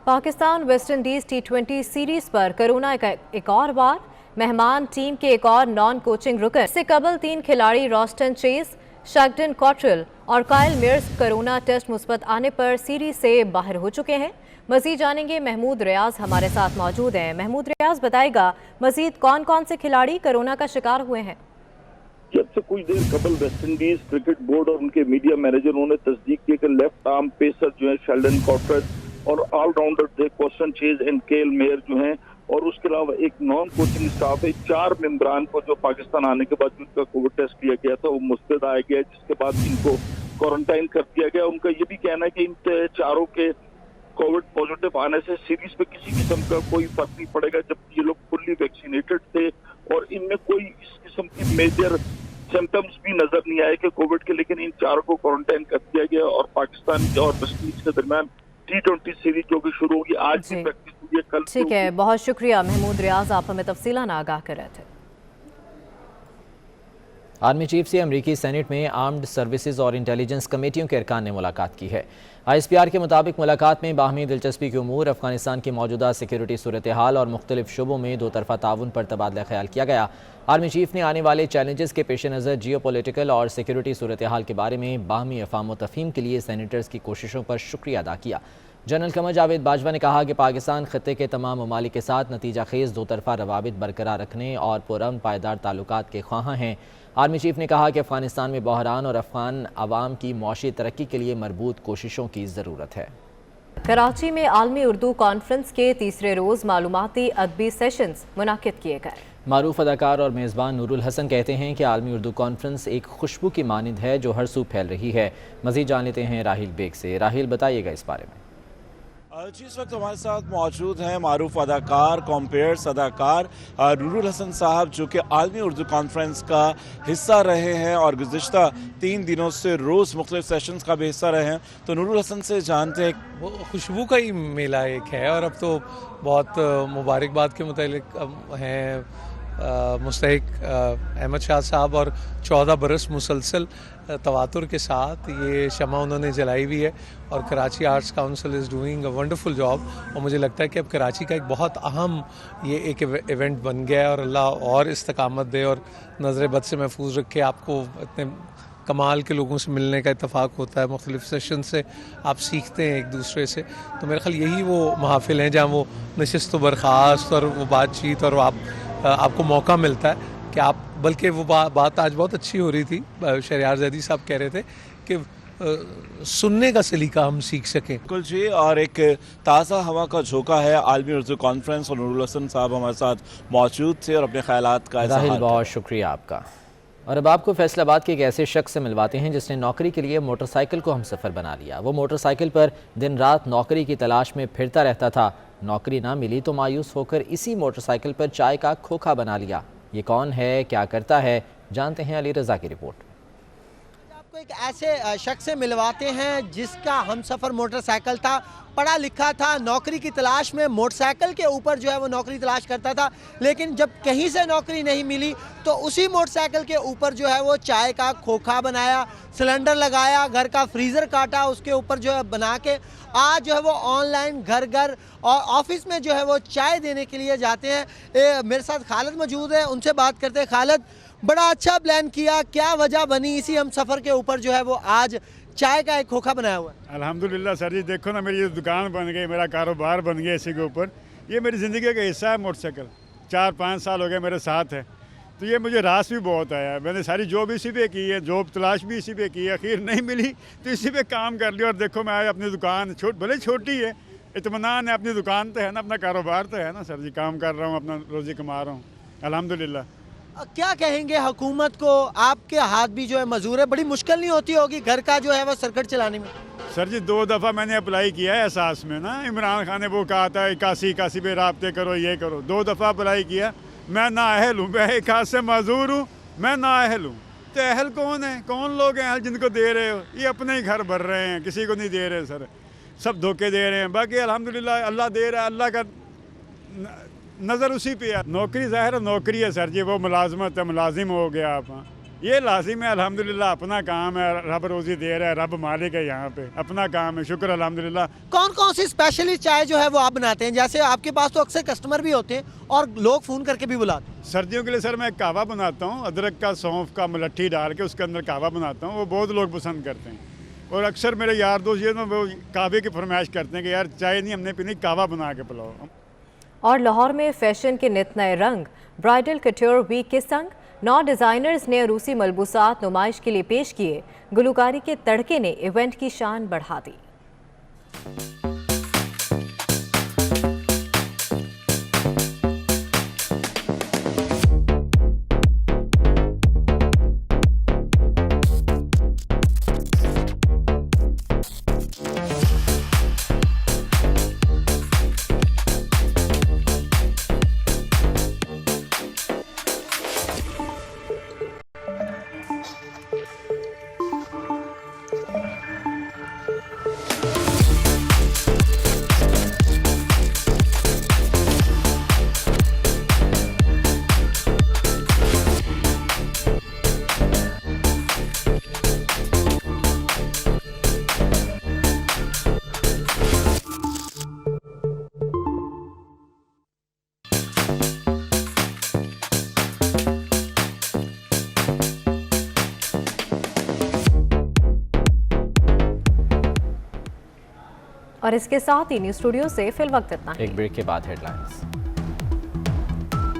Pakistan West Indies T20 series पर corona का एक और बार। मेहमान टीम के एक और नॉन कोचिंग रुकन। इससे कबल 3 खिलाड़ी रॉस्टन चेस, शगडन कॉट्रेल और कायल मियर्स कोरोना टेस्ट मुस्बत आने पर सीरीज से बाहर हो चुके हैं। मजीद जानेंगे, महमूद रियाज हमारे साथ मौजूद हैं। महमूद रियाज बताएगा मजीद कौन कौन से खिलाड़ी कोरोना का शिकार हुए हैं। जब से कुछ देर कबल वेस्ट इंडीज क्रिकेट बोर्ड और उनके मीडिया मैनेजर उन्होंने तस्दीक की कि लेफ्ट आर्म पेसर जो है शेल्डन कॉट्रेल और ऑलराउंडर क्वेश्चन चेज एंड केल मेयर जो हैं, और उसके अलावा एक नॉन कोचिंग स्टाफ है 4 मेंबरान को जो पाकिस्तान आने के बाद जिनका कोविड टेस्ट किया गया था वो मुस्तैद आया गया, जिसके बाद इनको क्वारंटाइन कर दिया गया। उनका ये भी कहना है कि इन चारों के कोविड पॉजिटिव आने से सीरीज पे किसी किस्म का कोई फर्क नहीं पड़ेगा, जबकि ये लोग फुल्ली वैक्सीनेटेड थे और इनमें कोई इस किस्म की मेजर सिम्टम्स भी नजर नहीं आए कि कोविड के। लेकिन इन चारों को क्वारंटाइन कर दिया गया और पाकिस्तान और वेस्ट इंडीज के दरमियान T20 सीरीज जो कि शुरू होगी, आज की प्रैक्टिस हुई है, कल। ठीक है, बहुत शुक्रिया महमूद रियाज, आप हमें तफसीलान आगाह कर रहे थे। आर्मी चीफ से अमरीकी सेनेट में आर्म्ड सर्विसेज और इंटेलिजेंस कमेटियों के अरकान ने मुलाकात की है। ISPR के मुताबिक मुलाकात में बाहमी दिलचस्पी के उमूर, अफगानिस्तान की मौजूदा सिक्योरिटी सूरत हाल और मुख्तलिफ शुबों में दो तरफा ताउन पर तबादला ख्याल किया गया। आर्मी चीफ ने आने वाले चैलेंजेस के पेश नज़र जियो पोलिटिकल और सिक्योरिटी सूरत हाल के बारे में बाहमी अफाम तफहीम के लिए सेनेटर्स की कोशिशों पर शुक्रिया अदा किया। जनरल कमर जावेद बाजवा ने कहा कि पाकिस्तान खत्ते के तमाम ममालिक के साथ नतीजा खेज दो तरफा रवाबित बरकरार रखने और पुरअमन पायदार ताल्लुकात के ख्वाहां हैं। आर्मी चीफ ने कहा कि अफगानिस्तान में बहरान और अफगान अवाम की मौशी तरक्की के लिए मरबूत कोशिशों की ज़रूरत है। कराची में आलमी उर्दू कॉन्फ्रेंस के तीसरे रोज़ मालूमाती अदबी सेशंस मुनाकिद किए गए। मारूफ अदाकार और मेज़बान नूरुल हसन कहते हैं कि आलमी उर्दू कॉन्फ्रेंस एक खुशबू की मानिंद है जो हर सू फैल रही है। मज़ीद जान लेते हैं राहिल बेग से। राहिल, बताइएगा इस बारे में। जी, इस वक्त हमारे साथ मौजूद हैं मारूफ अदाकार, कॉम्पेयर्स अदाकार नूरुल हसन साहब, जो कि आलमी उर्दू कॉन्फ्रेंस का हिस्सा रहे हैं और गुज़िश्ता 3 दिनों से रोज़ मुख्तलिफ सेशंस का भी हिस्सा रहे हैं। तो नूरुल हसन से जानते हैं, वो खुशबू का ही मेला एक है और अब तो बहुत मुबारकबाद के मुतालिक हैं मुस्तहिक अहमद शाह साहब, और 14 बरस मुसलसल तवातुर के साथ ये शमा उन्होंने जलाई हुई है और Karachi arts council is doing a wonderful job. और मुझे लगता है कि अब कराची का एक बहुत अहम ये एक इवेंट बन गया है और अल्लाह और इस्तकामत दे और नज़र बद से महफूज रखे। आपको इतने कमाल के लोगों से मिलने का इत्तेफाक होता है, मुख्तलिफ सेशन से आप सीखते हैं एक दूसरे से। तो मेरे ख्याल यही वो महफिल हैं जहाँ वो नशिस्त व बर्खास्त और वो बातचीत और आपको मौका मिलता है कि आप, बल्कि वो बात आज बहुत अच्छी हो रही थी, शहरियार जैदी साहब कह रहे थे कि सुनने का सलीका हम सीख सकें। बिल्कुल जी, और एक ताज़ा हवा का झोंका है आलमी उर्दू कॉन्फ्रेंस और नूरुल हसन साहब हमारे साथ मौजूद थे और अपने ख्यालात का राहिल, बहुत शुक्रिया आपका। और अब आपको फैसलाबाद के एक ऐसे शख्स से मिलवाते हैं जिसने नौकरी के लिए मोटरसाइकिल को हम सफ़र बना लिया। वो मोटरसाइकिल पर दिन रात नौकरी की तलाश में फिरता रहता था। नौकरी ना मिली तो मायूस होकर इसी मोटरसाइकिल पर चाय का खोखा बना लिया। ये कौन है, क्या करता है, जानते हैं अली रज़ा की रिपोर्ट। आपको एक ऐसे शख्स से मिलवाते हैं जिसका हमसफ़र मोटरसाइकिल था, पढ़ा लिखा था, नौकरी की तलाश में मोटरसाइकिल के ऊपर जो है वो नौकरी तलाश करता था। लेकिन जब कहीं से नौकरी नहीं मिली तो उसी मोटरसाइकिल के ऊपर जो है वो चाय का खोखा बनाया, सिलेंडर लगाया, घर का फ्रीज़र काटा, उसके ऊपर जो है बना के आज जो है वो ऑनलाइन घर घर और ऑफिस में जो है वो चाय देने के लिए जाते हैं। मेरे साथ खालिद मौजूद है, उनसे बात करते हैं। खालिद, बड़ा अच्छा प्लान किया, क्या वजह बनी इसी हम सफ़र के ऊपर जो है वो आज चाय का एक खोखा बनाया हुआ है? अल्हम्दुलिल्लाह सर जी, देखो ना, मेरी ये दुकान बन गई, मेरा कारोबार बन गया इसी के ऊपर। ये मेरी ज़िंदगी का हिस्सा है। मोटरसाइकिल 4-5 साल हो गए मेरे साथ है, तो ये मुझे रास भी बहुत आया। मैंने सारी जॉब इसी पे की है, जॉब तलाश भी इसी पे की है, आखिर नहीं मिली तो इसी पे काम कर लिया। और देखो मैं आज अपनी दुकान भले छोटी है, इत्मीनान है, अपनी दुकान तो है ना, अपना कारोबार तो है ना सर जी, काम कर रहा हूँ, अपना रोज़ी कमा रहा हूँ अल्हम्दुलिल्लाह। क्या कहेंगे हुकूमत को? आपके हाथ भी जो है मजूर है, बड़ी मुश्किल नहीं होती होगी घर का जो है वो सर्किट चलाने में? सर जी 2 दफ़ा मैंने अप्लाई किया है एहसास में ना, इमरान खान ने वो कहा था 81 पे राब्ते करो, ये करो। 2 दफ़ा अप्लाई किया, मैं नाअहल हूँ, मैं एक हाथ से मजूर हूँ, मैं नाअहल हूँ। तो अहल कौन है, कौन लोग हैं अहल जिनको दे रहे हो? ये अपने ही घर भर रहे हैं, किसी को नहीं दे रहे सर, सब धोखे दे रहे हैं। बाकी अल्हम्दुलिल्लाह अल्लाह दे रहा है, अल्लाह का नज़र उसी पे है। नौकरी ज़ाहिर नौकरी है सर जी, वो मुलाजमत है, मुलाजिम हो गया आप। ये लाजिम है, अल्हम्दुलिल्लाह अपना काम है, रब रोज़ी दे रहा है, रब मालिक है, यहाँ पे अपना काम है, शुक्र अल्हम्दुलिल्लाह। कौन कौन सी स्पेशलिस्ट चाय जो है वो आप बनाते हैं? जैसे आपके पास तो अक्सर कस्टमर भी होते हैं और लोग फ़ोन करके भी बुलाते हैं। सर्दियों के लिए सर मैं कहवा बनाता हूँ, अदरक का, सौंफ का मलट्ठी डाल के उसके अंदर कहवा बनाता हूँ, वो बहुत लोग पसंद करते हैं। और अक्सर मेरे यार दोस्त ये वो कहवे की फरमाइश करते हैं कि यार चाय नहीं हमने पीनी, कहवा बना के पिलाओ। और लाहौर में फैशन के नित नए रंग ब्राइडल कट्योर वीक के संग 9 डिज़ाइनर्स ने रूसी मलबूसात नुमाइश के लिए पेश किए। गुलकारी के तड़के ने इवेंट की शान बढ़ा दी। और इसके साथ ही न्यूज़ स्टूडियो से फिलवक्त इतना ही। एक ब्रेक के बाद हेडलाइंस।